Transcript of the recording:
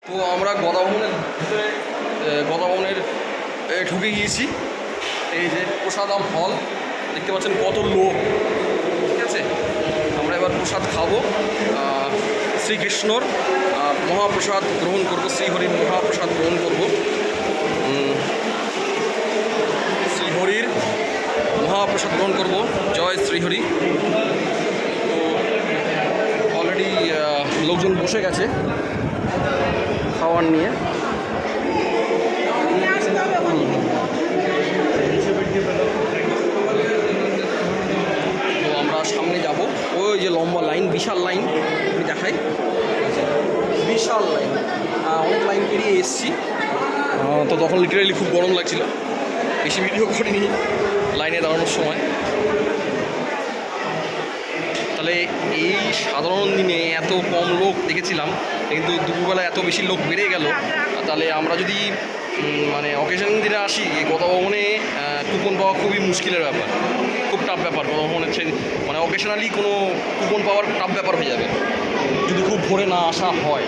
তো আমরা গদাভবনের ভিতরে গদাভবনের ঢুকে গিয়েছি। এই যে প্রসাদম হল দেখতে পাচ্ছেন কত লোক, ঠিক আছে। আমরা এবার প্রসাদ খাবো, শ্রীকৃষ্ণর মহাপ্রসাদ গ্রহণ করব, শ্রীহরির মহাপ্রসাদ গ্রহণ করব। শ্রীহরির মহাপ্রসাদ গ্রহণ করব, জয় শ্রীহরি। তো অলরেডি লোকজন বসে গেছে খাওয়ার নিয়ে। তো আমরা সামনে যাব, ওই যে লম্বা লাইন, বিশাল লাইন, আমি দেখাই, বিশাল লাইন, অনেক লাইন পেরিয়ে এসেছি। তো তখন লিটারেলি খুব গরম লাগছিল, বেশি ভিডিও করিনি লাইনে দাঁড়ানোর সময়। তাহলে এই সাধারণ দিনে এত কম লোক দেখেছিলাম, কিন্তু দুপুরবেলা এত বেশি লোক বেড়ে গেল। তাহলে আমরা যদি মানে অকেশন দিনে আসি, গদাভবনে কুপন পাওয়া খুবই মুশকিলের ব্যাপার, খুব টাফ ব্যাপার। গদাভবনের মানে অকেশনালি কোনো কুপন পাওয়ার টাফ ব্যাপার হয়ে যাবে যদি খুব ভোরে না আসা হয়।